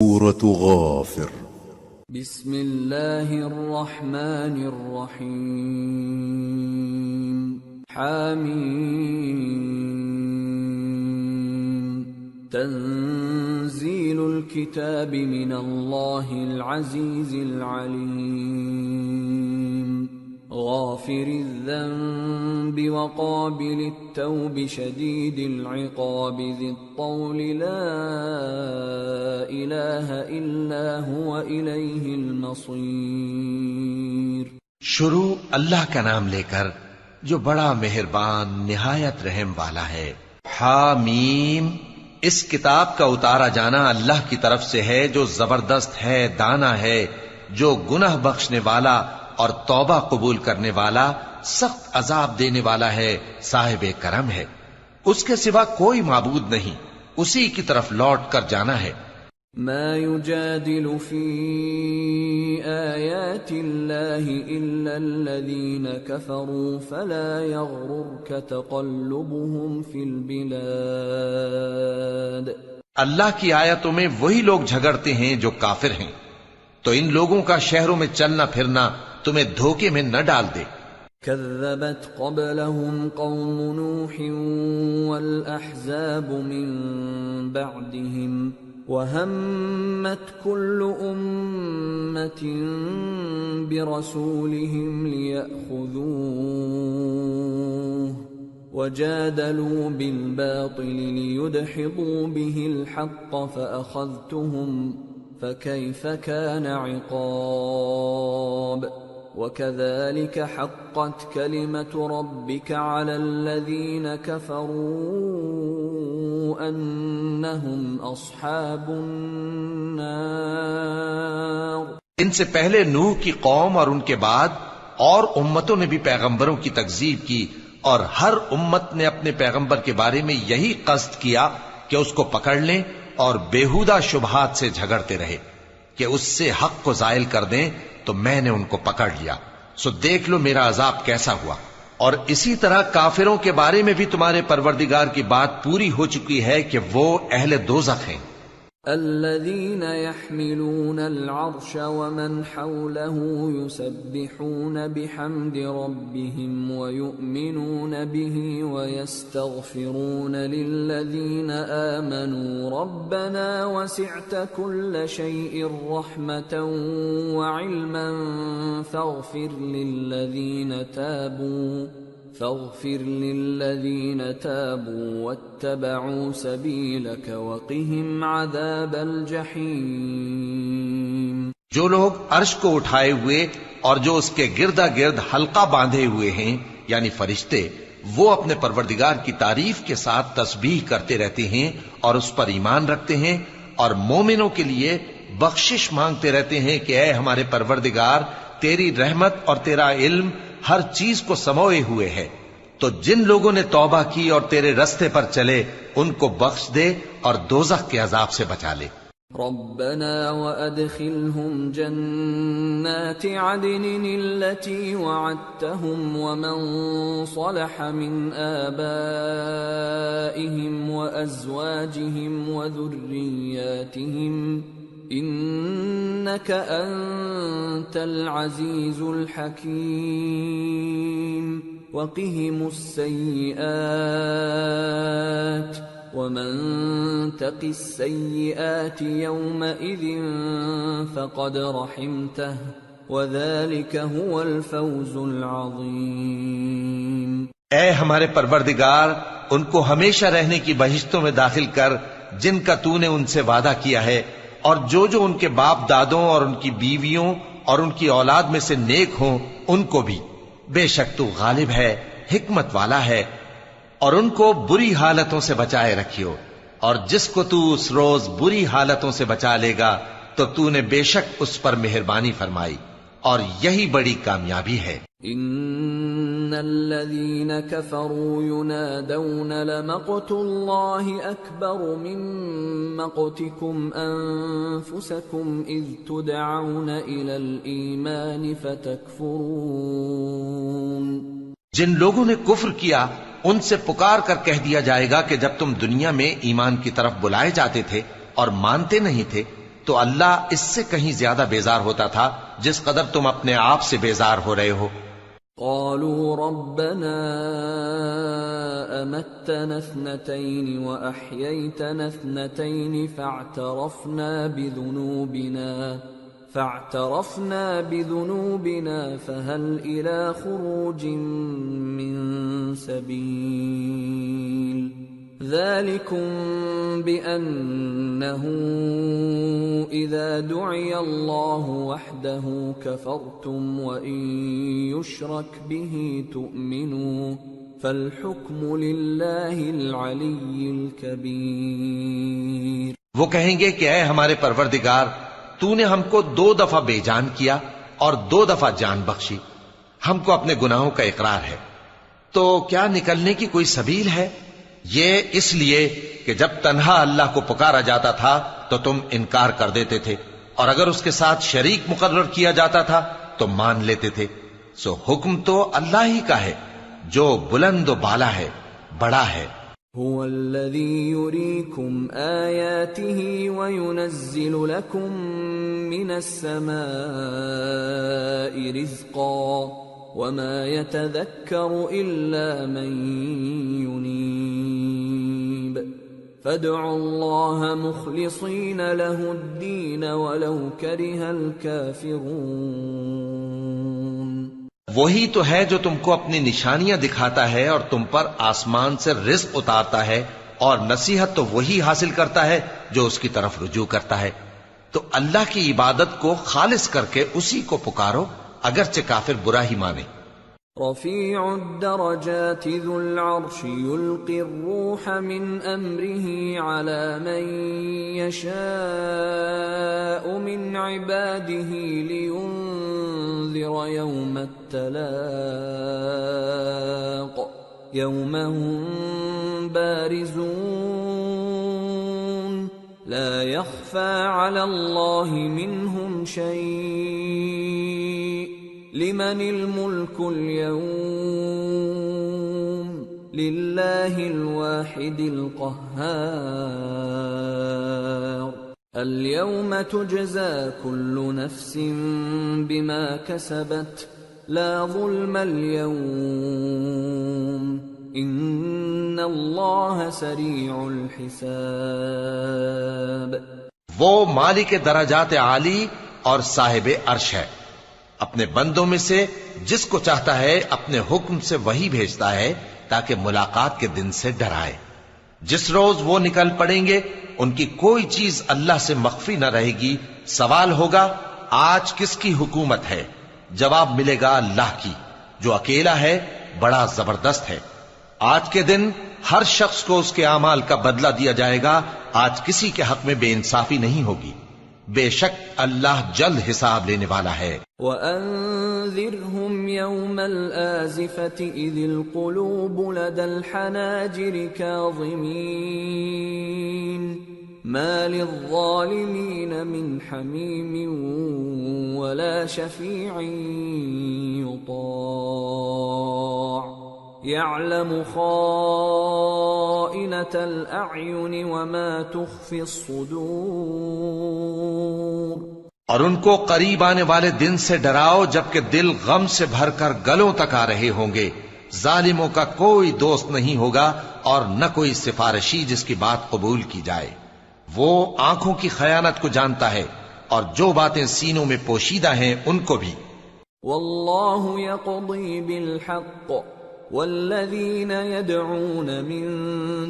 سورة غافر. بسم الله الرحمن الرحيم. حميم. تنزيل الكتاب من الله العزيز العليم. غافر الذنب وقابل التوب شديد العقاب ذي الطول لا إله إلا هو إليه المصير. شروع اللہ کا نام لے کر جو بڑا مہربان نہایت رحم والا ہے. حامیم. اس کتاب کا اتارا جانا اللہ کی طرف سے ہے جو زبردست ہے، دانا ہے، جو گناہ بخشنے والا اور توبہ قبول کرنے والا، سخت عذاب دینے والا ہے، صاحب کرم ہے. اس کے سوا کوئی معبود نہیں، اسی کی طرف لوٹ کر جانا ہے. ما يجادل في آيات الله إلا الذين كفروا فلا يغررك تقلبهم في البلاد. اللہ کی آیتوں میں وہی لوگ جھگڑتے ہیں جو کافر ہیں، تو ان لوگوں کا شہروں میں چلنا پھرنا تمہیں دھوکے میں نہ ڈال دے. كذبت قبلهم قوم نوح والأحزاب من بعدهم وهمت كل أمة برسولهم ليأخذوه وجادلوا بالباطل ليدحضوا به الحق فأخذتهم فكيف كان عقاب. وكذلك حقت كلمة ربك على الذين كفروا أنهم أصحاب النار. ان سے پہلے نوح کی قوم اور ان کے بعد اور امتوں نے بھی پیغمبروں کی تکذیب کی، اور ہر امت نے اپنے پیغمبر کے بارے میں یہی قصد کیا کہ اس کو پکڑ لیں اور بیہودہ شبہات سے جھگڑتے رہے کہ اس سے حق کو زائل کر دیں، تو میں نے ان کو پکڑ لیا. سو دیکھ لو میرا عذاب کیسا ہوا. اور اسی طرح کافروں کے بارے میں بھی تمہارے پروردگار کی بات پوری ہو چکی ہے کہ وہ اہل دوزخ ہیں. الذين يحملون العرش ومن حوله يسبحون بحمد ربهم ويؤمنون به ويستغفرون للذين آمنوا ربنا وسعت كل شيء رحمة وعلما فاغفر للذين تابوا واتبعوا سبيلك وقهم عذاب الجحيم. جو لوگ عرش کو اٹھائے ہوئے اور جو اس کے گردا گرد حلقہ باندھے ہوئے ہیں یعنی فرشتے، وہ اپنے پروردگار کی تعریف کے ساتھ تسبیح کرتے رہتے ہیں اور اس پر ایمان رکھتے ہیں، اور مومنوں کے لیے بخشش مانگتے رہتے ہیں کہ اے ہمارے پروردگار، تیری رحمت اور تیرا علم ہر چیز کو سموئے ہوئے ہے، تو جن لوگوں نے توبہ کی اور تیرے رستے پر چلے ان کو بخش دے اور دوزخ کے عذاب سے بچا لے. ربنا وادخلهم جنات عدن التي وعدتهم ومن صلح من آبائهم وأزواجهم وذرياتهم إنك أنت العزيز الحكيم. وقهم السيئات ومن تق السيئات يومئذ فقد رحمته وذلك هو الفوز العظيم. اے ہمارے پروردگار، ان کو ہمیشہ رہنے کی بہشتوں میں داخل کر جن کا تو نے ان سے وعدہ کیا ہے، اور جو جو ان کے باپ دادوں اور ان کی بیویوں اور ان کی اولاد میں سے نیک ہوں ان کو بھی. بے شک تو غالب ہے، حکمت والا ہے. اور ان کو بری حالتوں سے بچائے رکھیو، اور جس کو تو اس روز بری حالتوں سے بچا لے گا تو تو نے بے شک اس پر مہربانی فرمائی، اور یہی بڑی کامیابی ہے. ان الذين كفروا ينادون لمقت الله اكبر من مقتكم انفسكم اذ تدعون الى الايمان فتكفرون. جن لوگوں نے کفر کیا ان سے پکار کر کہہ دیا جائے گا کہ جب تم دنیا میں ایمان کی طرف بلائے جاتے تھے اور مانتے نہیں تھے تو اللہ اس سے کہیں زیادہ بیزار ہوتا تھا جس قدر تم اپنے آپ سے بیزار ہو رہے ہو۔ قالوا ربنا أمتنا اثنتين وأحييتنا اثنتين فاعترفنا بذنوبنا فهل إلى خروج من سبيل ذلكم بأنه إذا دعي الله وحده كفرتم وإن يشرك به تؤمنوا فالحكم لله العلي الكبير۔ وہ کہیں گے کہ اے ہمارے پروردگار، تو نے ہم کو 2 دفعہ بے جان کیا اور 2 دفعہ جان بخشی، ہم کو اپنے گناہوں کا اقرار ہے، تو کیا نکلنے کی کوئی سبیل ہے؟ یہ اس لیے کہ جب تنہا اللہ کو پکارا جاتا تھا تو تم انکار کر دیتے تھے، اور اگر اس کے ساتھ شریک مقرر کیا جاتا تھا تو مان لیتے تھے۔ سو حکم تو اللہ ہی کا ہے جو بلند و بالا ہے، بڑا ہے۔ هو الذي يريكم آياته وينزل لكم من السماء رزقا وما يتذكر إلا من ينيب فادعوا الله مخلصين له الدين ولو كره الكافرون۔ وہی تو ہے جو تم کو اپنی نشانیاں دکھاتا ہے اور تم پر آسمان سے رزق اتارتا ہے، اور نصیحت تو وہی حاصل کرتا ہے جو اس کی طرف رجوع کرتا ہے۔ تو اللہ کی عبادت کو خالص کر کے اسی کو پکارو، اگرچہ کافر برا ہی مانے۔ رفیع الدرجات ذو العرش يلقي الروح من امره على من يشاء من عباده لينذر يوم التلاق يوم هم بارزون لا يخفى على الله منهم شيء لمن الملك اليوم لله الواحد القهار اليوم تجزى كل نفس بما كسبت لا ظلم اليوم ان الله سريع الحساب۔ وہ مالک درجات عالی اور صاحب عرش ہے، اپنے بندوں میں سے جس کو چاہتا ہے اپنے حکم سے وہی بھیجتا ہے تاکہ ملاقات کے دن سے ڈرائے۔ جس روز وہ نکل پڑیں گے ان کی کوئی چیز اللہ سے مخفی نہ رہے گی۔ سوال ہوگا آج کس کی حکومت ہے؟ جواب ملے گا اللہ کی جو اکیلا ہے، بڑا زبردست ہے۔ آج کے دن ہر شخص کو اس کے اعمال کا بدلہ دیا جائے گا، آج کسی کے حق میں بے انصافی نہیں ہوگی۔ بے شک اللہ جلد حساب لینے والا ہے۔ وَأَنذِرْهُمْ يَوْمَ الْآزِفَةِ إِذِ الْقُلُوبُ لَدَى الْحَنَاجِرِ كَاظِمِينَ مَا لِلظَّالِمِينَ مِنْ حَمِيمٍ وَلَا شَفِيعٍ يُطَاعُ يَعْلَمُ خَائِنَةَ الْأَعْيُنِ وَمَا تُخْفِي الصُّدُورُ۔ اور ان کو قریب آنے والے دن سے ڈراؤ جبکہ دل غم سے بھر کر گلوں تک آ رہے ہوں گے۔ ظالموں کا کوئی دوست نہیں ہوگا اور نہ کوئی سفارشی جس کی بات قبول کی جائے۔ وہ آنکھوں کی خیانت کو جانتا ہے اور جو باتیں سینوں میں پوشیدہ ہیں ان کو بھی۔ واللہ یقضی بالحق والذین يدعون من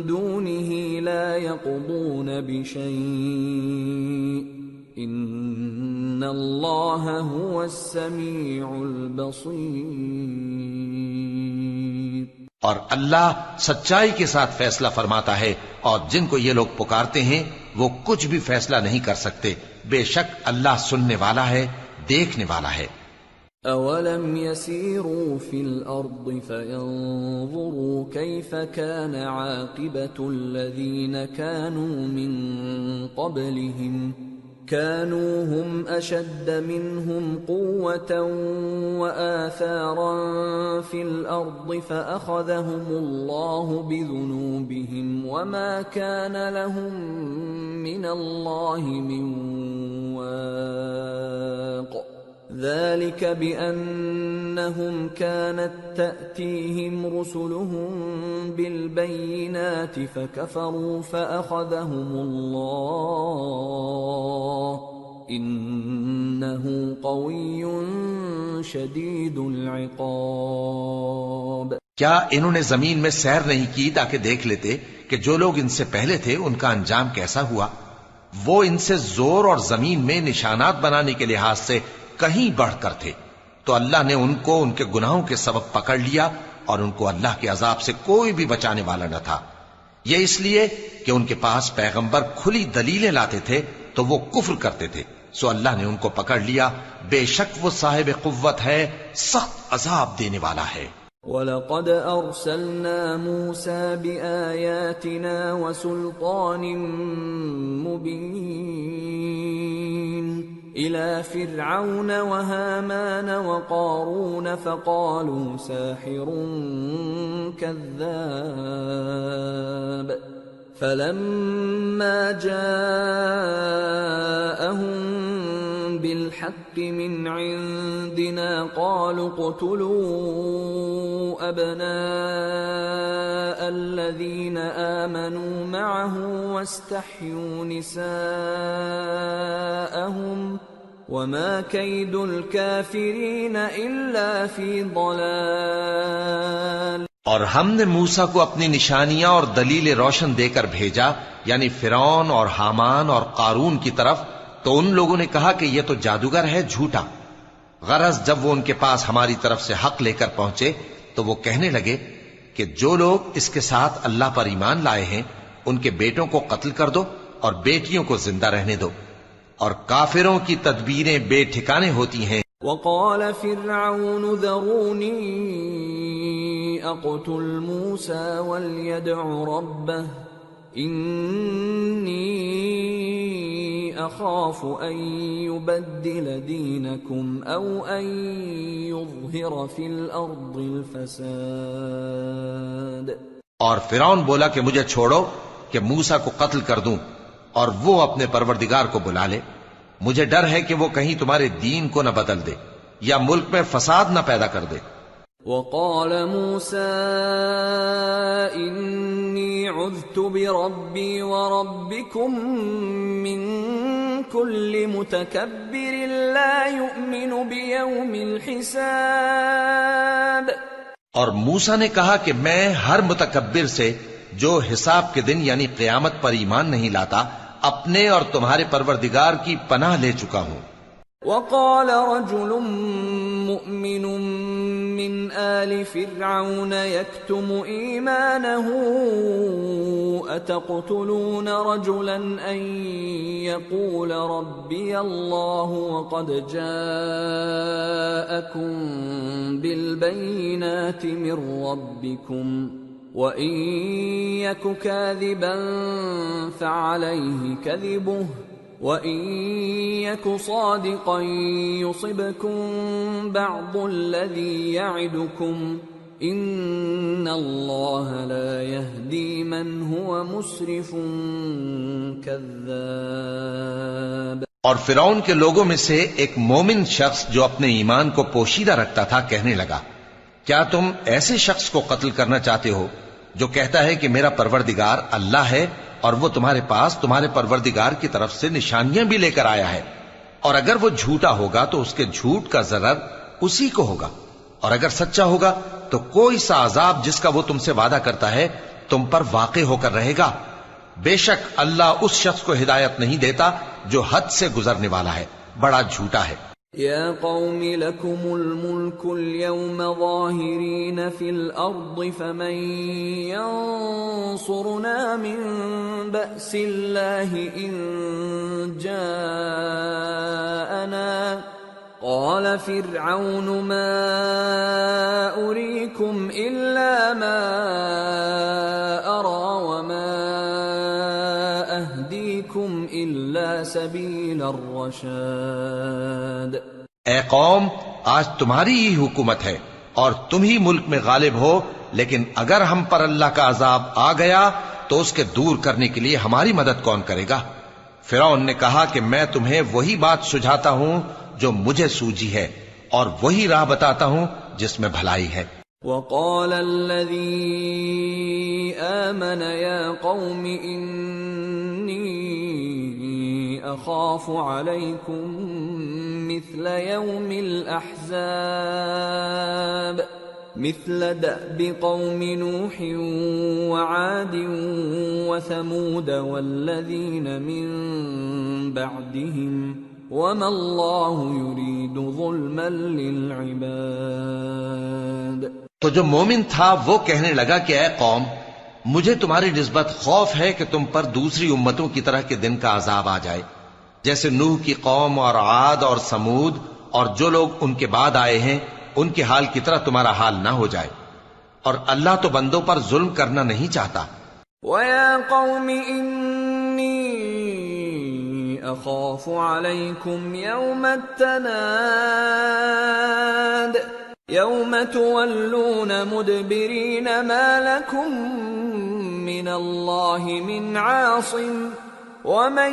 دونه لا يقضون بشیء ان اللہ هو السمیع البصیر۔ اور اللہ سچائی کے ساتھ فیصلہ فرماتا ہے، اور جن کو یہ لوگ پکارتے ہیں وہ کچھ بھی فیصلہ نہیں کر سکتے۔ بے شک اللہ سننے والا ہے، دیکھنے والا ہے۔ اولم يسيروا في الارض فينظروا كيف كان عاقبة الذين كانوا من قبلهم كانوا هم أشد منهم قوة وآثارا في الأرض فأخذهم الله بذنوبهم وما كان لهم من الله من واق ذلك بأنهم كانت تأتيهم رسلهم بالبينات فكفروا فأخذهم الله إنه قوي شديد العقاب۔ کیا انہوں نے زمین میں سیر نہیں کی تاکہ دیکھ لیتے کہ جو لوگ ان سے پہلے تھے ان کا انجام کیسا ہوا؟ وہ ان سے زور اور زمین میں نشانات بنانے کے لحاظ سے کہیں بڑھ کر تھے، تو اللہ نے ان کو ان کے گناہوں کے سبب پکڑ لیا اور ان کو اللہ کے عذاب سے کوئی بھی بچانے والا نہ تھا۔ یہ اس لیے کہ ان کے پاس پیغمبر کھلی دلیلیں لاتے تھے تو وہ کفر کرتے تھے، سو اللہ نے ان کو پکڑ لیا، بے شک وہ صاحب قوت ہے، سخت عذاب دینے والا ہے۔ وَلَقَدْ أَرْسَلْنَا مُوسَى بِآيَاتِنَا وَسُلْطَانٍ مُبِينٍ إِلَى فِرْعَوْنَ وَهَامَانَ وَقَارُونَ فَقَالُوا سَاحِرٌ كَذَّابٌ فَلَمَّا جَاءَهُم بِالْحَقِّ مِنْ عِندِنَا قَالُوا اقْتُلُوا أَبْنَاءَ الَّذِينَ آمَنُوا مَعَهُ وَاسْتَحْيُوا نِسَاءَهُمْ وَمَا كَيْدُ الْكَافِرِينَ إِلَّا فِي ضَلَالٍ۔ اور ہم نے موسیٰ کو اپنی نشانیاں اور دلیل روشن دے کر بھیجا، یعنی فرعون اور حامان اور قارون کی طرف، تو ان لوگوں نے کہا کہ یہ تو جادوگر ہے، جھوٹا۔ غرض جب وہ ان کے پاس ہماری طرف سے حق لے کر پہنچے تو وہ کہنے لگے کہ جو لوگ اس کے ساتھ اللہ پر ایمان لائے ہیں ان کے بیٹوں کو قتل کر دو اور بیٹیوں کو زندہ رہنے دو، اور کافروں کی تدبیریں بے ٹھکانے ہوتی ہیں۔ وقال فرعون ذروني اقتل موسى وليدع ربه إني أخاف أن يبدل دينكم أو أن يظهر في الأرض الفساد۔ اور فرعون بولا کہ مجھے چھوڑو کہ موسیٰ کو قتل کر دوں اور وہ اپنے پروردگار کو بلا لے، مجھے ڈر ہے کہ وہ کہیں تمہارے دین کو نہ بدل دے یا ملک میں فساد نہ پیدا کر دے۔ وقال موسى إني عذت بربي وربكم من كل متكبر لا يؤمن بيوم الحساب۔ اور موسیٰ نے کہا کہ میں ہر متکبر سے جو حساب کے دن یعنی قیامت پر ایمان نہیں لاتا اپنے اور تمہارے پروردگار کی پناہ لے چکا ہوں۔ وقال رجل مؤمن من آل فرعون يكتم إيمانه أتقتلون رجلا أن يقول ربي الله وقد جاءكم بالبينات من ربكم وَإِن يَكُ كَاذِبًا فَعَلَيْهِ كَذِبُهُ وَإِن يَكُ صَادِقًا يُصِبْكُم بَعْضُ الَّذِي يَعِدُكُمْ إِنَّ اللَّهَ لَا يَهْدِي مَنْ هُوَ مُسْرِفٌ كَذَّابٌ۔ اور فرعون کے لوگوں میں سے ایک مومن شخص جو اپنے ایمان کو پوشیدہ رکھتا تھا کہنے لگا، کیا تم ایسے شخص کو قتل کرنا چاہتے ہو جو کہتا ہے کہ میرا پروردگار اللہ ہے اور وہ تمہارے پاس تمہارے پروردگار کی طرف سے نشانیاں بھی لے کر آیا ہے، اور اگر وہ جھوٹا ہوگا تو اس کے جھوٹ کا ضرر اسی کو ہوگا، اور اگر سچا ہوگا تو کوئی سا عذاب جس کا وہ تم سے وعدہ کرتا ہے تم پر واقع ہو کر رہے گا۔ بے شک اللہ اس شخص کو ہدایت نہیں دیتا جو حد سے گزرنے والا ہے، بڑا جھوٹا ہے۔ يا قوم لكم الملك اليوم ظاهرين في الأرض فمن ينصرنا من بأس الله إن جاءنا قال فرعون ما أريكم إلا ما أرى وما أهديكم إلا سبيل الرشاد. اے قوم، آج تمہاری ہی حکومت ہے اور تم ہی ملک میں غالب ہو، لیکن اگر ہم پر اللہ کا عذاب آ گیا تو اس کے دور کرنے کے لیے ہماری مدد کون کرے گا؟ فرعون نے کہا کہ میں تمہیں وہی بات سجھاتا ہوں جو مجھے سوجی ہے، اور وہی راہ بتاتا ہوں جس میں بھلائی ہے. وقال الذي آمن يا قوم إني أخاف عليكم مثل يوم الأحزاب مثل دأب قوم نوح وعاد وثمود والذين من بعدهم وما الله يريد ظلما للعباد. تو جو مومن تھا وہ کہنے لگا کہ اے قوم، مجھے تمہاری نسبت خوف ہے کہ تم پر دوسری امتوں کی طرح کے دن کا عذاب آ جائے، جیسے نوح کی قوم اور عاد اور سمود اور جو لوگ ان کے بعد آئے ہیں ان کے حال کی طرح تمہارا حال نہ ہو جائے. اور اللہ تو بندوں پر ظلم کرنا نہیں چاہتا. وَيَا قَوْمِ إِنِّي أَخَافُ عَلَيْكُمْ يَوْمَ التَّنَادِ يَوْمَ تُوَلُّونَ مُدْبِرِينَ مَا لَكُمْ مِنَ اللَّهِ مِنْ عَاصِمٍ وَمَنْ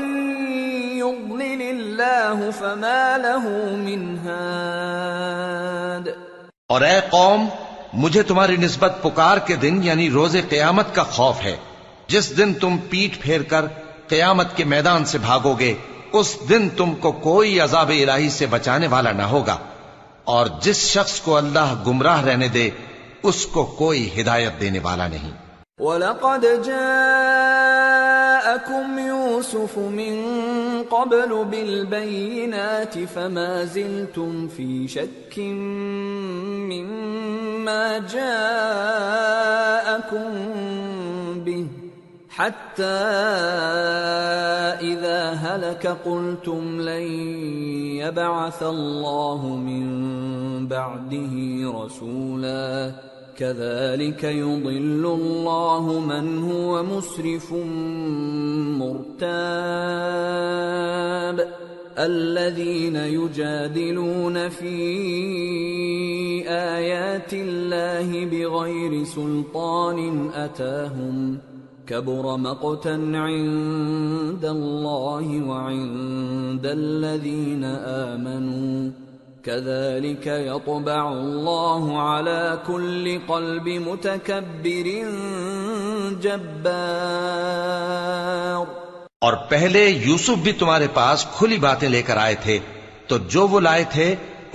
يُضْلِلِ اللَّهُ فَمَا لَهُ مِنْ هَادٍ. اور اے قوم، مجھے تمہاری نسبت پکار کے دن یعنی روز قیامت کا خوف ہے، جس دن تم پیٹ پھیر کر قیامت کے میدان سے بھاگو گے، اس دن تم کو کوئی عذاب الہی سے بچانے والا نہ ہوگا، اور جس شخص کو اللہ گمراہ رہنے دے اس کو کوئی ہدایت دینے والا نہیں. وَلَقَدْ جَاءَكُمْ يُوسُفُ مِنْ قَبْلُ بِالْبَيِّنَاتِ فَمَا زِلْتُمْ فِي شَكٍّ مِّمَّا جَاءَكُمْ بِهِ حَتَّى إِذَا هَلَكَ قُلْتُمْ لَنْ يَبْعَثَ اللَّهُ مِنْ بَعْدِهِ رَسُولًا كَذَلِكَ يُضِلُّ اللَّهُ مَنْ هُوَ مُسْرِفٌ مُرْتَابٌ. الَّذِينَ يُجَادِلُونَ فِي آيَاتِ اللَّهِ بِغَيْرِ سُلْطَانٍ أَتَاهُمْ كَبُرَ مَقْتًا عِندَ اللَّهِ وَعِندَ الَّذِينَ آمَنُوا كَذَلِكَ يَطْبَعُ اللَّهُ عَلَى كُلِّ قَلْبِ مُتَكَبِّرٍ جَبَّارٍ. اور پہلے یوسف بھی تمہارے پاس کھلی باتیں لے کر آئے تھے، تو جو وہ لائے تھے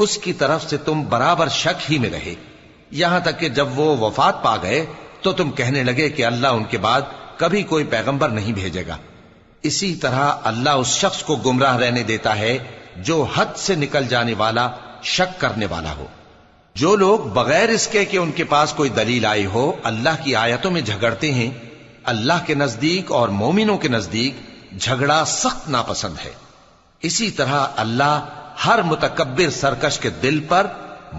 اس کی طرف سے تم برابر شک ہی میں رہے، یہاں تک کہ جب وہ وفات پا گئے تو تم کہنے لگے کہ اللہ ان کے بعد کبھی کوئی پیغمبر نہیں بھیجے گا. اسی طرح اللہ اس شخص کو گمراہ رہنے دیتا ہے جو حد سے نکل جانے والا، شک کرنے والا ہو. جو لوگ بغیر اس کے کہ ان کے پاس کوئی دلیل آئی ہو اللہ کی آیتوں میں جھگڑتے ہیں، اللہ کے نزدیک اور مومنوں کے نزدیک جھگڑا سخت ناپسند ہے. اسی طرح اللہ ہر متکبر سرکش کے دل پر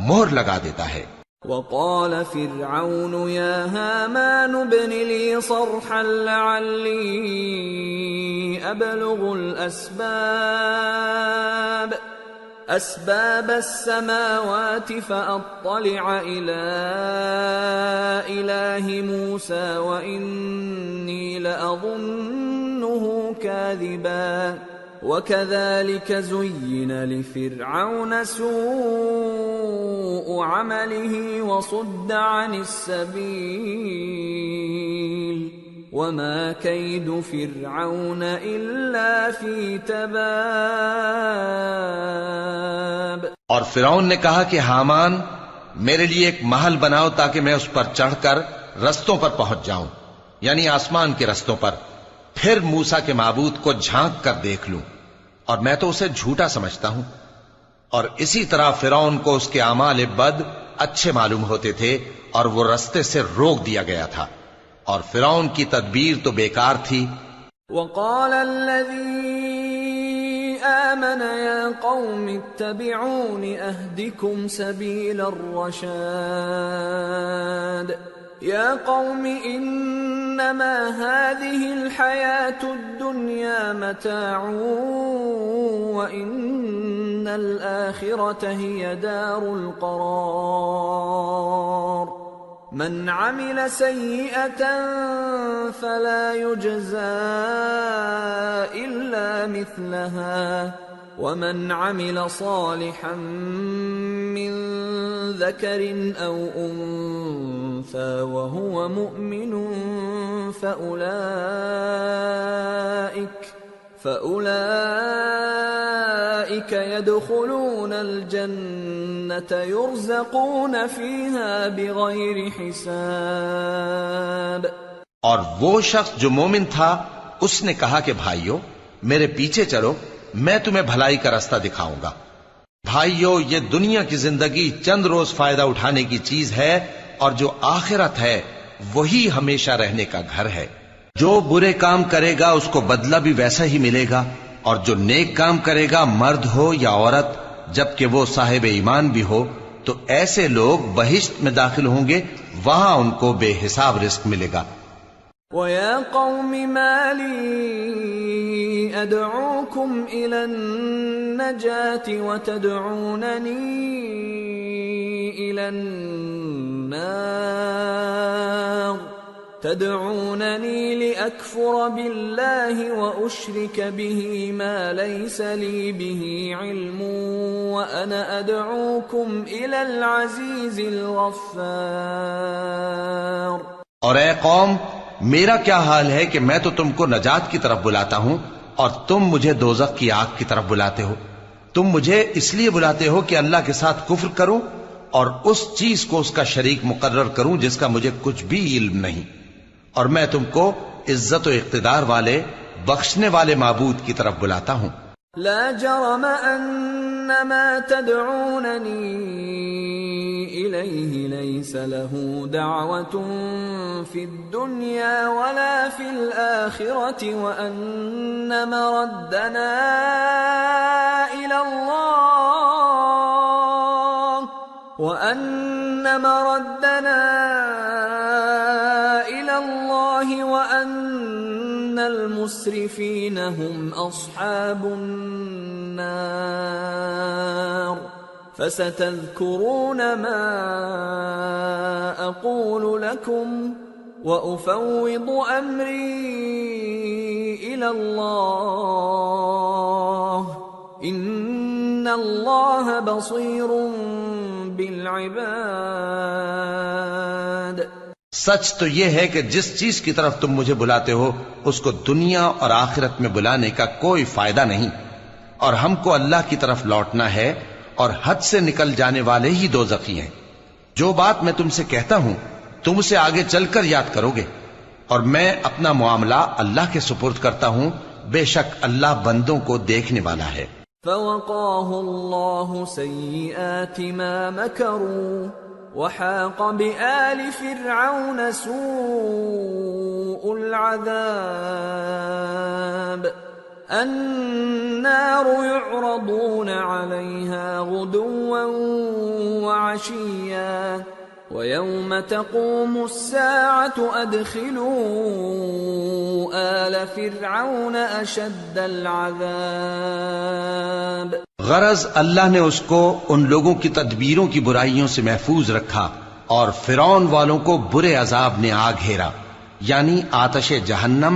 مہر لگا دیتا ہے. وقال فرعون يا هامان ابن لي صرحا لعلي أبلغ أسباب السماوات فأطلع إلى إله موسى وإني لأظنه كاذبا وكذلك زين لفرعون سوء عمله وصد عن السبيل وما كيد فرعون إلا في تباب. اور فرعون نے کہا کہ حامان میرے لیے ایک محل بناؤ تاکہ میں اس پر چڑھ کر رستوں پر پہنچ جاؤں، یعنی آسمان کے رستوں پر، پھر موسیٰ کے معبود کو جھانک کر دیکھ لوں، اور میں تو اسے جھوٹا سمجھتا ہوں. اور اسی طرح فرعون کو اس کے اعمال بد اچھے معلوم ہوتے تھے اور وہ رستے سے روک دیا گیا تھا، اور فرعون کی تدبیر تو بیکار تھی. وقال الذي آمن يا قوم اتبعون أهدكم سبيل الرشاد يا قوم إنما هذه الحياة الدنيا متاع وإن الآخرة هي دار القرار من عمل سيئة فلا يجزى إلا مثلها ومن عمل صالحا من ذكر أو أنثى وهو مؤمن فأولئك يدخلون الجنة يرزقون فيها بغير حساب. اور وہ شخص جو مومن تھا اس نے کہا کہ بھائیو میرے پیچھے چلو، میں تمہیں بھلائی کا راستہ دکھاؤں گا. بھائیو یہ دنیا کی زندگی چند روز فائدہ اٹھانے کی چیز ہے، اور جو آخرت ہے وہی ہمیشہ رہنے کا گھر ہے. جو برے کام کرے گا اس کو بدلہ بھی ویسا ہی ملے گا، اور جو نیک کام کرے گا مرد ہو یا عورت جبکہ وہ صاحب ایمان بھی ہو تو ایسے لوگ بہشت میں داخل ہوں گے، وہاں ان کو بے حساب رزق ملے گا. وَيَا قَوْمِ مَا لِي أَدْعُوكُمْ إِلَى النَّجَاةِ وَتَدْعُونَنِي إِلَى النَّارِ تَدْعُونَنِي لِأَكْفُرَ بِاللَّهِ وَأُشْرِكَ بِهِ مَا لَيْسَ لِي بِهِ عِلْمٌ وَأَنَا أَدْعُوكُمْ إِلَى الْعَزِيزِ الْغَفَّارِ. اور اے قوم میرا کیا حال ہے کہ میں تو تم کو نجات کی طرف بلاتا ہوں اور تم مجھے دوزخ کی آگ کی طرف بلاتے ہو. تم مجھے اس لیے بلاتے ہو کہ اللہ کے ساتھ کفر کروں اور اس چیز کو اس کا شریک مقرر کروں جس کا مجھے کچھ بھی علم نہیں، اور میں تم کو عزت و اقتدار والے بخشنے والے معبود کی طرف بلاتا ہوں. لا جرم ان ما تدعونني اليه ليس له دعوة في الدنيا ولا في الآخرة وان مردنا الى الله وان المسرفين هم اصحاب النار. فستذكرون ما اقول لكم وافوض امري الى الله ان الله بصير بالعباد. سچ تو یہ ہے کہ جس چیز کی طرف تم مجھے بلاتے ہو اس کو دنیا اور آخرت میں بلانے کا کوئی فائدہ نہیں، اور ہم کو اللہ کی طرف لوٹنا ہے، اور حد سے نکل جانے والے ہی دوزخی ہیں. جو بات میں تم سے کہتا ہوں تم اسے آگے چل کر یاد کرو گے، اور میں اپنا معاملہ اللہ کے سپرد کرتا ہوں، بے شک اللہ بندوں کو دیکھنے والا ہے. فوقاه الله سيئات ما مكروا وحاق بآل فرعون سوء العذاب. النار يعرضون عليها غدوا وعشيا ويوم تقوم الساعة أدخلوا آل فرعون أشد العذاب. غرض اللہ نے اس کو ان لوگوں کی تدبیروں کی برائیوں سے محفوظ رکھا اور فرعون والوں کو برے عذاب نے آ گھیرا، یعنی آتش جہنم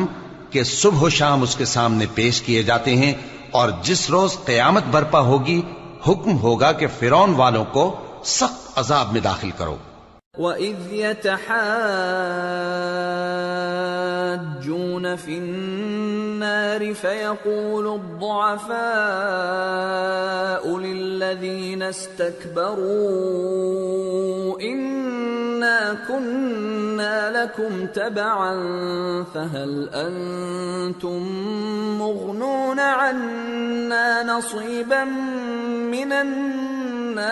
کے صبح و شام اس کے سامنے پیش کیے جاتے ہیں، اور جس روز قیامت برپا ہوگی حکم ہوگا کہ فرعون والوں کو سخت عذاب میں داخل کرو. وَإِذْ يَتَحَاجُّونَ فِي النَّارِ فَيَقُولُ الضُّعَفَاءُ لِلَّذِينَ اسْتَكْبَرُوا إِنَّا كُنَّا لَكُمْ تَبَعًا فَهَلْ أَنْتُمْ مُغْنُونَ عَنَّا نَصِيبًا مِنَ النَّارِ.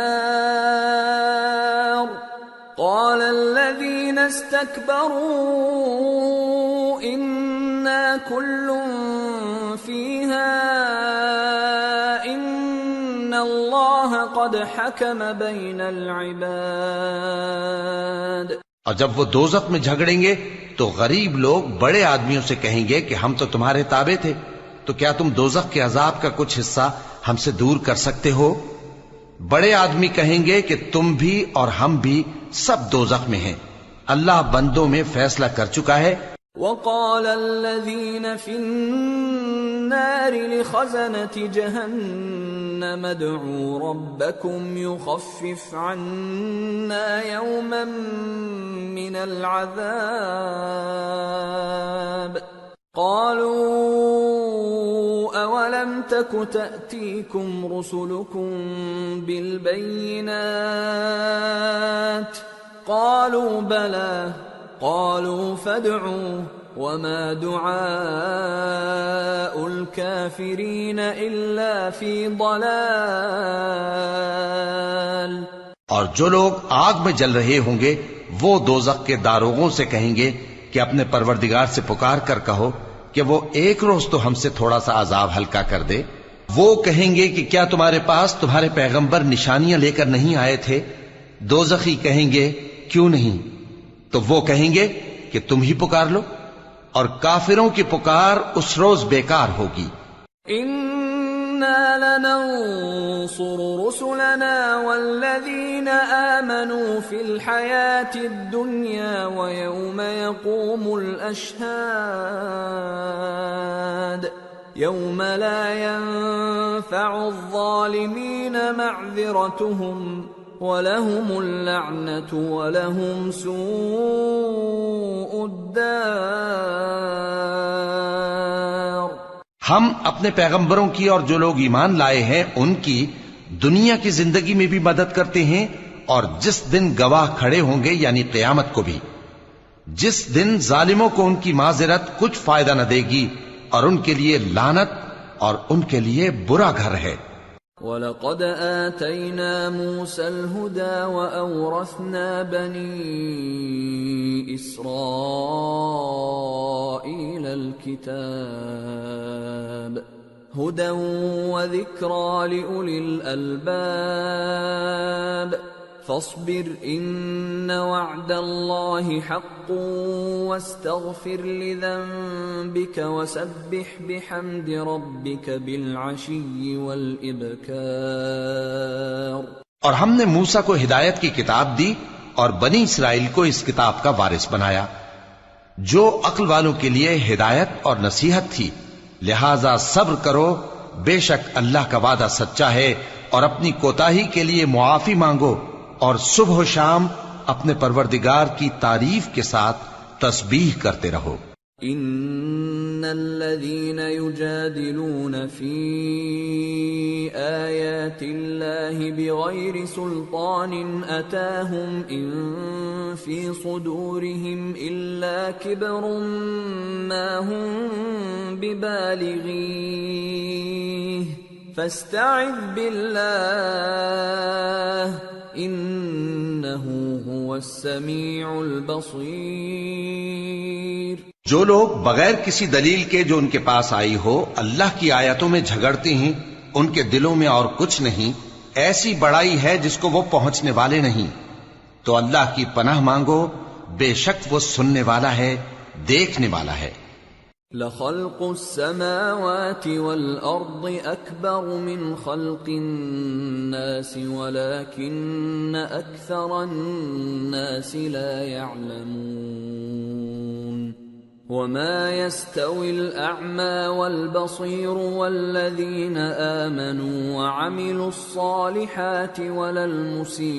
قال الذين استكبروا إنا كل فيها إن الله قد حكم بين العباد. اور جب وہ دوزخ میں جھگڑیں گے تو غریب لوگ بڑے آدمیوں سے کہیں گے کہ ہم تو تمہارے تابع تھے، تو کیا تم دوزخ کے عذاب کا کچھ حصہ ہم سے دور کر سکتے ہو؟ بڑے آدمی کہیں گے کہ تم بھی اور ہم بھی سب دوزخ میں ہیں، اللہ بندوں میں فیصلہ کر چکا ہے۔ وقال الذين في النار لخزنة جهنم ادعوا ربكم يخفف عنا يوما من العذاب قالوا أولم تك تأتيكم رسلكم بالبينات قالوا بلى قالوا فادعوا وما دعاء الكافرين إلا في ضلال۔ اور جو لوگ آگ میں جل رہے ہوں گے وہ دوزخ کے داروغوں سے کہیں گے کہ اپنے پروردگار سے پکار کر کہو کہ وہ ایک روز تو ہم سے تھوڑا سا عذاب ہلکا کر دے۔ وہ کہیں گے کہ کیا تمہارے پاس تمہارے پیغمبر نشانیاں لے کر نہیں آئے تھے؟ دوزخی کہیں گے کیوں نہیں؟ تو وہ کہیں گے کہ تم ہی پکار لو، اور کافروں کی پکار اس روز بیکار ہوگی۔ اِنَّا لَنَنصُرُ رُسُلَنَا وَالَّذِينَ آمَنُوا فِي الْحَيَاةِ الدُّنْيَا وَيَوْمَ يَقُومُ الْأَشْهَادُ يَوْمَ لَا يَنفَعُ الظَّالِمِينَ مَعْذِرَتُهُمْ وَلَهُمُ اللَّعْنَةُ وَلَهُمْ سُوءُ الدَّارِ۔ ہم اپنے پیغمبروں کی اور جو لوگ ایمان لائے ہیں ان کی دنیا کی زندگی میں بھی مدد کرتے ہیں، اور جس دن گواہ کھڑے ہوں گے یعنی قیامت کو بھی، جس دن ظالموں کو ان کی معذرت کچھ فائدہ نہ دے گی، اور ان کے لیے لعنت اور ان کے لیے برا گھر ہے۔ وَلَقَدْ آتَيْنَا مُوسَى الْهُدَى وَأَوْرَثْنَا بَنِي إِسْرَائِيلَ الْكِتَابَ هُدًى وَذِكْرَى لِأُولِي الْأَلْبَابِ فاصبر إن وعد الله حق واستغفر لذنبك وسبح بحمد ربك بالعشي والإبكار۔ اور ہم نے موسیٰ کو ہدایت کی کتاب دی اور بنی اسرائیل کو اس کتاب کا وارث بنایا، جو عقل والوں کے لیے ہدایت اور نصیحت تھی، لہذا صبر کرو، بے شک اللہ کا وعدہ سچا ہے، اور اپنی کوتاہی کے لیے معافی مانگو، اور صبح و شام اپنے پروردگار کی تعریف کے ساتھ تسبیح کرتے رہو۔ ان الذين يجادلون في آيات الله بغير سلطان أتاهم إن في صدورهم إلا كبر ما هم ببالغيه فاستعذ بالله إنه هو السميع البصير۔ جو لوگ بغیر کسی دلیل کے جو ان کے پاس آئی ہو اللہ کی آیتوں میں جھگڑتے ہیں، ان کے دلوں میں اور کچھ نہیں، ایسی بڑائی ہے جس کو وہ پہنچنے والے نہیں، تو اللہ کی پناہ مانگو، بے شک وہ سننے والا ہے، دیکھنے والا ہے۔ لَخَلْقُ السَّمَاوَاتِ وَالْأَرْضِ أَكْبَرُ مِنْ خَلْقِ النَّاسِ وَلَكِنَّ أَكْثَرَ النَّاسِ لَا يَعْلَمُونَ وَمَا يَسْتَوِي الْأَعْمَى وَالْبَصِيرُ وَالَّذِينَ آمَنُوا وَعَمِلُوا الصَّالِحَاتِ وَلَا الْمُسِيءُ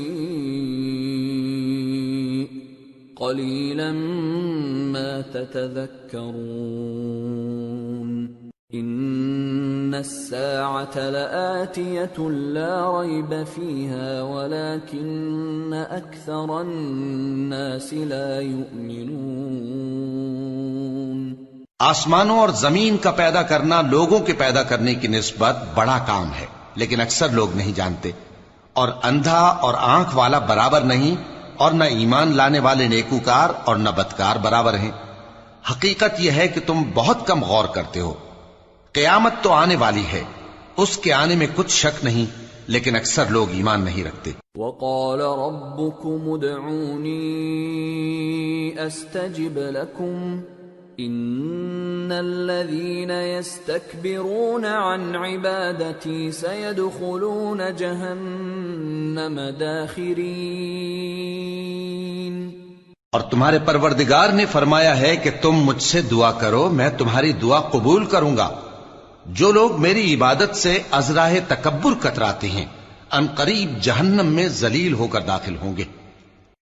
قَلِيلًا مَا تَتَذَكَّرُونَ إِنَّ السَّاعَةَ لَآتِيَةٌ لَا رَيْبَ فِيهَا وَلَكِنَّ أَكْثَرَ النَّاسِ لَا يُؤْمِنُونَ۔ آسمانوں اور زمین کا پیدا کرنا لوگوں کے پیدا کرنے کی نسبت بڑا کام ہے، لیکن اکثر لوگ نہیں جانتے، اور اندھا اور آنکھ والا برابر نہیں، اور نہ ایمان لانے والے نیکوکار اور نہ بدکار برابر ہیں۔ حقیقت یہ ہے کہ تم بہت کم غور کرتے ہو۔ قیامت تو آنے والی ہے، اس کے آنے میں کچھ شک نہیں، لیکن اکثر لوگ ایمان نہیں رکھتے۔ وقال ربكم ادعوني استجب لكم ان الذين يستكبرون عن عبادتي سيدخلون جهنم داخرين۔ اور تمہارے پروردگار نے فرمایا ہے کہ تم مجھ سے دعا کرو، میں تمہاری دعا قبول کروں گا۔ جو لوگ میری عبادت سے ازراہ تکبر کتراتے ہیں ان قریب جہنم میں ذلیل ہو کر داخل ہوں گے۔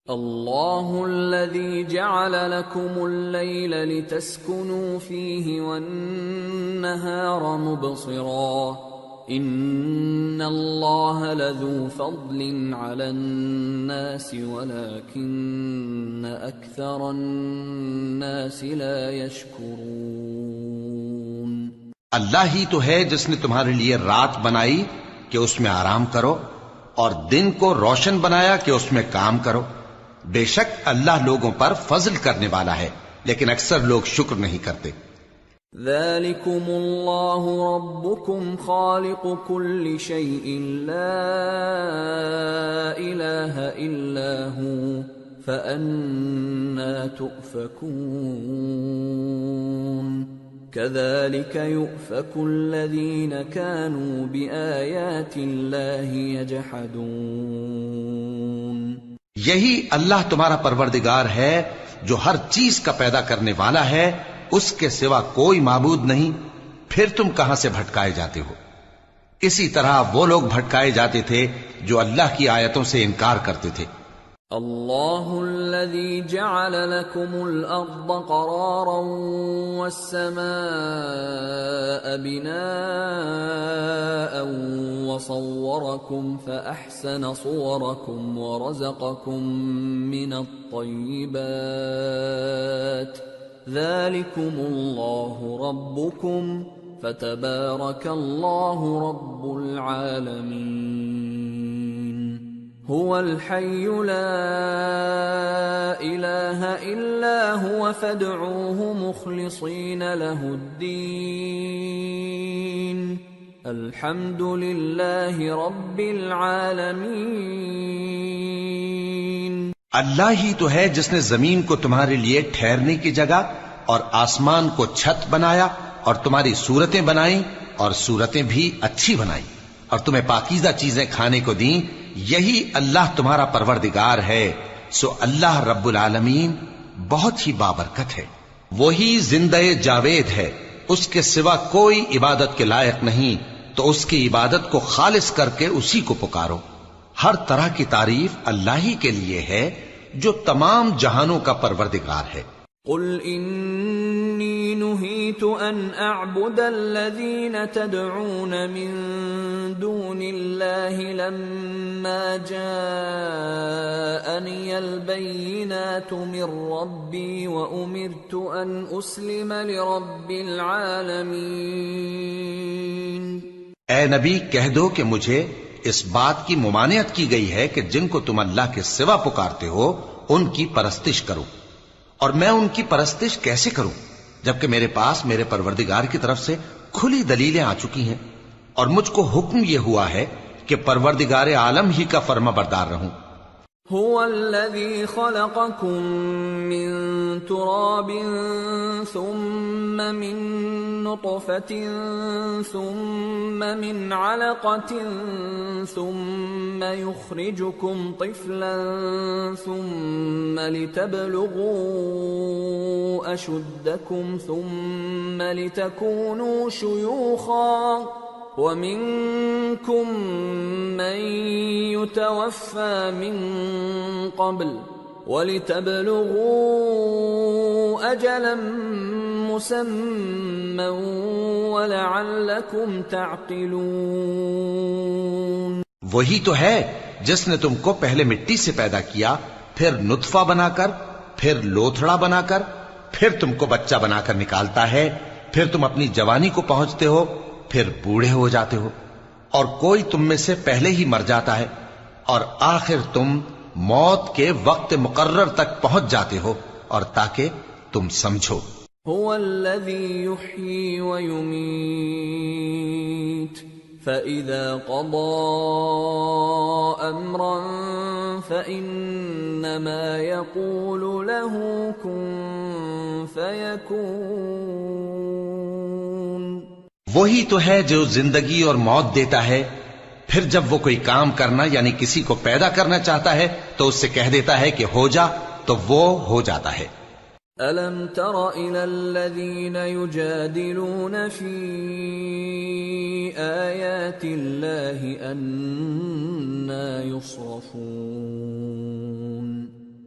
اللہ الذي جعل لكم الليل لتسكنوا فيه والنهار مبصرا ان اللہ لذو فضل على الناس ولكن اکثر الناس لا يشكرون۔ اللہ ہی تو ہے جس نے تمہارے لیے رات بنائی کہ اس میں آرام کرو اور دن کو روشن بنایا کہ اس میں کام کرو۔ بے شک اللہ لوگوں پر فضل کرنے والا ہے لیکن اکثر لوگ شکر نہیں کرتے۔ ذالکم اللہ ربکم خالق کل شیء لا الہ الا ہو فأنا تؤفکون۔ كذلك يؤفك الذين كانوا بآيات الله يجحدون۔ یہی اللہ تمہارا پروردگار ہے جو ہر چیز کا پیدا کرنے والا ہے، اس کے سوا کوئی معبود نہیں، پھر تم کہاں سے بھٹکائے جاتے ہو؟ اسی طرح وہ لوگ بھٹکائے جاتے تھے جو اللہ کی آیتوں سے انکار کرتے تھے۔ اللہ الذي جعل لكم الارض قرارا والسماء بناء وصوركم فأحسن صوركم ورزقكم من الطيبات ذلكم الله ربكم فتبارك الله رب العالمين۔ هو الحي لا إله إلا هو فادعوه مخلصين له الدين الحمد لله رب العالمين۔ اللہ ہی تو ہے جس نے زمین کو تمہارے لیے ٹھہرنے کی جگہ اور آسمان کو چھت بنایا اور تمہاری صورتیں بنائیں اور صورتیں بھی اچھی بنائیں اور تمہیں پاکیزہ چیزیں کھانے کو دیں۔ یہی اللہ تمہارا پروردگار ہے، سو اللہ رب العالمین بہت ہی بابرکت ہے۔ وہی زندہ جاوید ہے، اس کے سوا کوئی عبادت کے لائق نہیں، تو اس کی عبادت کو خالص کر کے اسی کو پکارو۔ ہر طرح کی تعریف اللہ ہی کے لیے ہے جو تمام جہانوں کا پروردگار ہے۔ قل انی نہیت ان اعبد الذین تدعون من دون اللہ لما جاءنی البینات من ربی وامرت ان اسلم لرب العالمین۔ اے نبی کہہ دو کہ مجھے اس بات کی ممانعت کی گئی ہے کہ جن کو تم اللہ کے سوا پکارتے ہو ان کی پرستش کرو، اور میں ان کی پرستش کیسے کروں جبکہ میرے پاس میرے پروردگار کی طرف سے کھلی دلیلیں آ چکی ہیں، اور مجھ کو حکم یہ ہوا ہے کہ پروردگار عالم ہی کا فرما بردار رہوں۔ هو الذي خلقكم من تراب ثم من نطفة ثم من علقة ثم يخرجكم طفلا ثم لتبلغوا أشدكم ثم لتكونوا شيوخا وَمِنكُم مَّن يُتَوَفَّى مِن قَبْلُ وَلِتَبْلُغُوا أَجَلًا مُّسَمًّى وَلَعَلَّكُمْ تَعْقِلُونَ۔ وہی تو ہے جس نے تم کو پہلے مٹی سے پیدا کیا، پھر نطفہ بنا کر، پھر لوتھڑا بنا کر، پھر تم کو بچہ بنا کر نکالتا ہے، پھر تم اپنی جوانی کو پہنچتے ہو، پھر بوڑھے ہو جاتے ہو، اور کوئی تم میں سے پہلے ہی مر جاتا ہے، اور آخر تم موت کے وقت مقرر تک پہنچ جاتے ہو، اور تاکہ تم سمجھو۔ هو الذي يحيي ويميت فَإِذَا قَضَى أَمْرًا فَإِنَّمَا يَقُولُ لَهُ كُن فَيَكُونُ۔ وہی تو ہے جو زندگی اور موت دیتا ہے، پھر جب وہ کوئی کام کرنا یعنی کسی کو پیدا کرنا چاہتا ہے تو اس سے کہہ دیتا ہے کہ ہو جا، تو وہ ہو جاتا ہے۔ أَلَمْ تَرَ إِلَى الَّذِينَ يُجَادِلُونَ فِي آيَاتِ اللَّهِ أَنَّىٰ يُصْرَفُونَ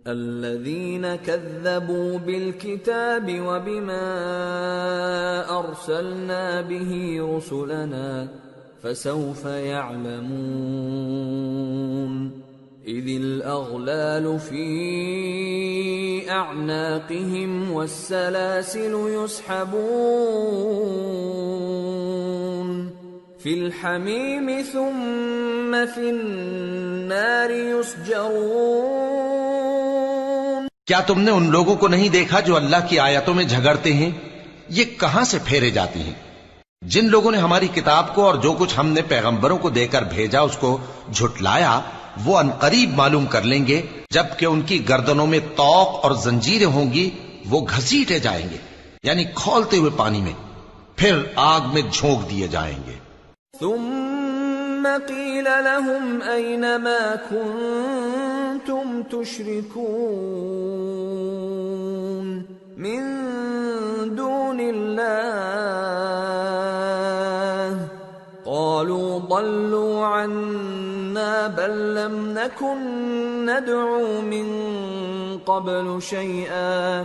الَّذِينَ كَذَّبُوا بِالْكِتَابِ وَبِمَا أَرْسَلْنَا بِهِ رُسُلَنَا فَسَوْفَ يَعْلَمُونَ إِذِ الْأَغْلَالُ فِي أَعْنَاقِهِمْ وَالسَّلَاسِلُ يُسْحَبُونَ فِي الْحَمِيمِ ثُمَّ فِي النَّارِ يُسْجَرُونَ۔ کیا تم نے ان لوگوں کو نہیں دیکھا جو اللہ کی آیتوں میں جھگڑتے ہیں؟ یہ کہاں سے پھیرے جاتی ہیں؟ جن لوگوں نے ہماری کتاب کو اور جو کچھ ہم نے پیغمبروں کو دے کر بھیجا اس کو جھٹلایا، وہ عنقریب معلوم کر لیں گے جبکہ ان کی گردنوں میں طوق اور زنجیریں ہوں گی، وہ گھسیٹے جائیں گے یعنی کھولتے ہوئے پانی میں، پھر آگ میں جھونک دیے جائیں گے۔ ثم قیل لهم أين ما كنتم تشركون من دون الله قالوا ضلوا عنا بل لم نكن ندعو من قبل شيئا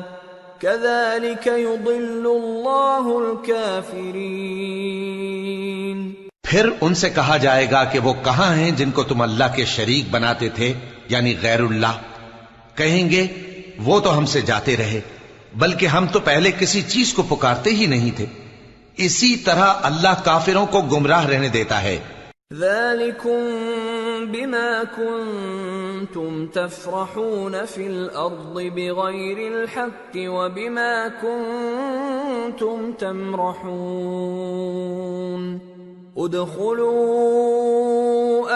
كذلك يضل الله الكافرين۔ پھر ان سے کہا جائے گا کہ وہ کہاں ہیں جن کو تم اللہ کے شریک بناتے تھے یعنی غیر اللہ؟ کہیں گے وہ تو ہم سے جاتے رہے، بلکہ ہم تو پہلے کسی چیز کو پکارتے ہی نہیں تھے۔ اسی طرح اللہ کافروں کو گمراہ رہنے دیتا ہے۔ ذَلِكُمْ بِمَا كُنْتُمْ تَفْرَحُونَ فِي الْأَرْضِ بِغَيْرِ الْحَقِّ وَبِمَا كُنْتُمْ تَمْرَحُونَ ادخلوا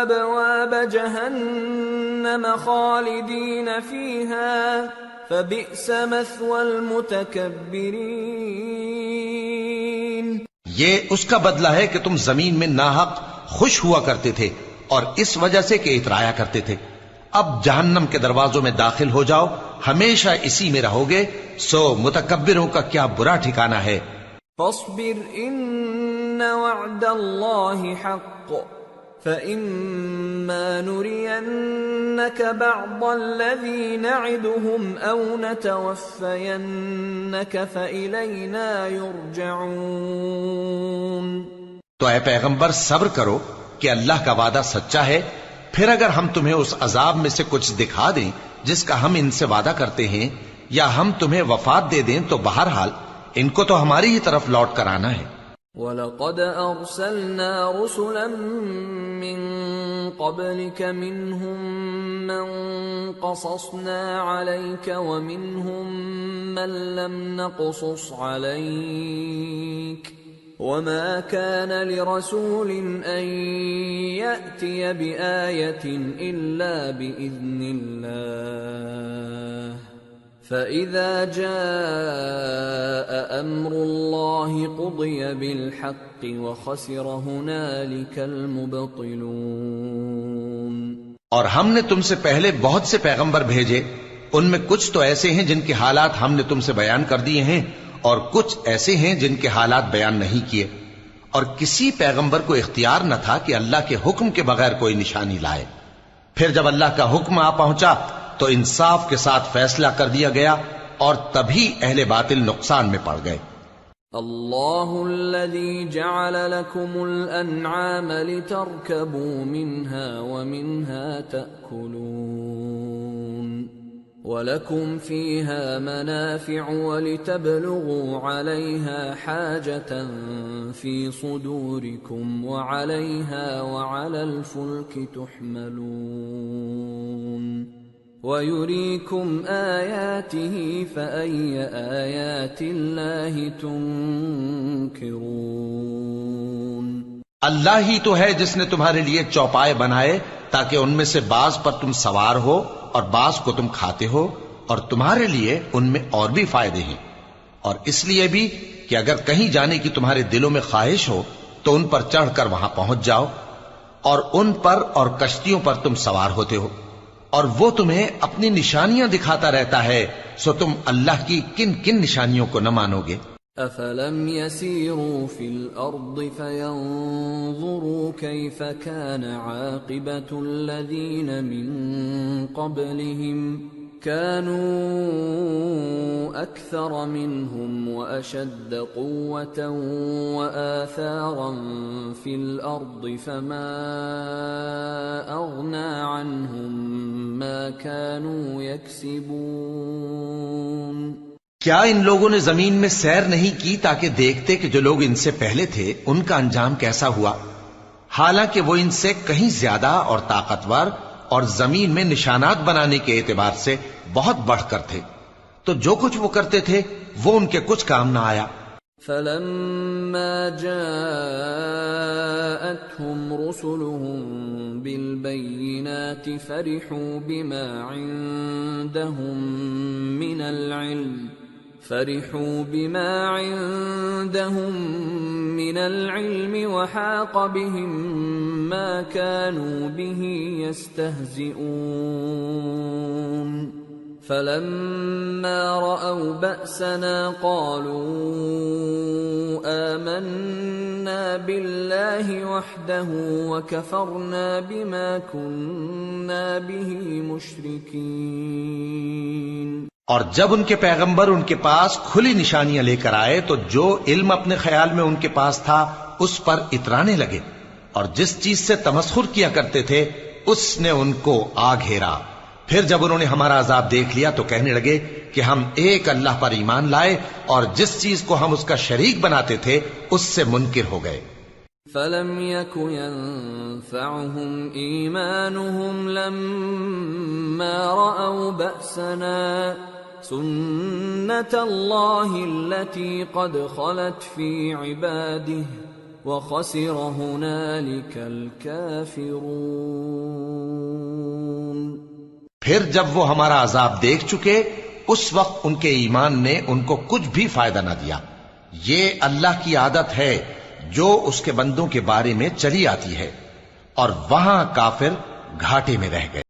أبواب جهنم خالدين فيها فبئس مثوى المتكبرين۔ یہ اس کا بدلہ ہے کہ تم زمین میں ناحق خوش ہوا کرتے تھے اور اس وجہ سے کہ اترایا کرتے تھے، اب جہنم کے دروازوں میں داخل ہو جاؤ، ہمیشہ اسی میں رہو گے، سو متکبروں کا کیا برا ٹھکانہ ہے۔ فاصبر ان وعد الله حق فإما نرينك بعض الذي نعدهم أو نتوفينك فإلينا يرجعون۔ تو اے پیغمبر صبر کرو کہ اللہ کا وعدہ سچا ہے، پھر اگر ہم تمہیں اس عذاب میں سے کچھ دکھا دیں جس کا ہم ان سے وعدہ کرتے ہیں، یا ہم تمہیں وفات دے دیں، تو بہرحال ان کو تو ہماری ہی طرف لوٹ کر آنا ہے۔ وَلَقَدْ أَرْسَلْنَا رُسُلًا مِّن قَبْلِكَ مِنْهُمْ مَنْ قَصَصْنَا عَلَيْكَ وَمِنْهُمْ مَنْ لَمْ نَقْصُصْ عَلَيْكَ وَمَا كَانَ لِرَسُولٍ أَنْ يَأْتِيَ بِآيَةٍ إِلَّا بِإِذْنِ اللَّهِ فَإِذَا جَاءَ أَمْرُ اللَّهِ قُضِيَ بِالْحَقِّ وَخَسِرَ هُنَالِكَ الْمُبْطِلُونَ۔ اور ہم نے تم سے پہلے بہت سے پیغمبر بھیجے، ان میں کچھ تو ایسے ہیں جن کے حالات ہم نے تم سے بیان کر دیے ہیں، اور کچھ ایسے ہیں جن کے حالات بیان نہیں کیے، اور کسی پیغمبر کو اختیار نہ تھا کہ اللہ کے حکم کے بغیر کوئی نشانی لائے۔ پھر جب اللہ کا حکم آ پہنچا تو انصاف کے ساتھ فیصلہ کر دیا گیا، اور تبھی اہل باطل نقصان میں پڑ گئے۔ اللہ الذی جعل لکم الانعام لترکبوا منها ومنها تأکلون وَلَكُمْ فِيهَا مَنَافِعُ وَلِتَبْلُغُوا عَلَيْهَا حَاجَةً فِي صُدُورِكُمْ وَعَلَيْهَا وَعَلَى الْفُلْكِ تُحْمَلُونَ وَيُرِيكُمْ آيَاتِهِ فَأَيَّ آيَاتِ اللَّهِ تُنْكِرُونَ۔ اللہ ہی تو ہے جس نے تمہارے لیے چوپائے بنائے تاکہ ان میں سے بعض پر تم سوار ہو اور بعض کو تم کھاتے ہو، اور تمہارے لیے ان میں اور بھی فائدے ہیں، اور اس لیے بھی کہ اگر کہیں جانے کی تمہارے دلوں میں خواہش ہو تو ان پر چڑھ کر وہاں پہنچ جاؤ، اور ان پر اور کشتیوں پر تم سوار ہوتے ہو، اور وہ تمہیں اپنی نشانیاں دکھاتا رہتا ہے، سو تم اللہ کی کن کن نشانیوں کو نہ مانو گے؟ أَفَلَمْ يَسِيرُوا فِي الْأَرْضِ فَيَنظُرُوا كَيْفَ كَانَ عَاقِبَةُ الَّذِينَ مِن قَبْلِهِمْ كَانُوا أَكْثَرَ مِنْهُمْ وَأَشَدَّ قُوَّةً وَآثَارًا فِي الْأَرْضِ فَمَا أَغْنَى عَنْهُمْ مَا كَانُوا يَكْسِبُونَ۔ کیا ان لوگوں نے زمین میں سیر نہیں کی تاکہ دیکھتے کہ جو لوگ ان سے پہلے تھے ان کا انجام کیسا ہوا، حالانکہ وہ ان سے کہیں زیادہ اور طاقتور اور زمین میں نشانات بنانے کے اعتبار سے بہت بڑھ کر تھے، تو جو کچھ وہ کرتے تھے وہ ان کے کچھ کام نہ آیا۔ فَلَمَّا جَاءَتْهُمْ رُسُلُهُم بِالْبَيِّنَاتِ فَرِحُوا بِمَا عِندَهُم مِّنَ الْعِلْمِ وَحَاقَ بِهِم مَّا كَانُوا بِهِ يَسْتَهْزِئُونَ۔ فَلَمَّا رَأَوْا بَأْسَنَا قَالُوا آمَنَّا بِاللَّهِ وَحْدَهُ وَكَفَرْنَا بِمَا كُنَّا بِهِ مُشْرِكِينَ۔ اور جب ان کے پیغمبر ان کے پاس کھلی نشانیاں لے کر آئے تو جو علم اپنے خیال میں ان کے پاس تھا اس پر اترانے لگے، اور جس چیز سے تمسخر کیا کرتے تھے اس نے ان کو آ گھیرا۔ پھر جب انہوں نے ہمارا عذاب دیکھ لیا تو کہنے لگے کہ ہم ایک اللہ پر ایمان لائے، اور جس چیز کو ہم اس کا شریک بناتے تھے اس سے منکر ہو گئے۔ فَلَمْ يَكُ يَنفَعُهُمْ إِيمَانُهُمْ لَمَّا رَأَوْا بَأْسَنَا سُنَّتَ اللَّهِ الَّتِي قَدْ خَلَتْ فِي عِبَادِهِ وَخَسِرَ هُنَالِكَ الْكَافِرُونَ۔ پھر جب وہ ہمارا عذاب دیکھ چکے اس وقت ان کے ایمان نے ان کو کچھ بھی فائدہ نہ دیا۔ یہ اللہ کی عادت ہے جو اس کے بندوں کے بارے میں چلی آتی ہے، اور وہاں کافر گھاٹے میں رہ گئے۔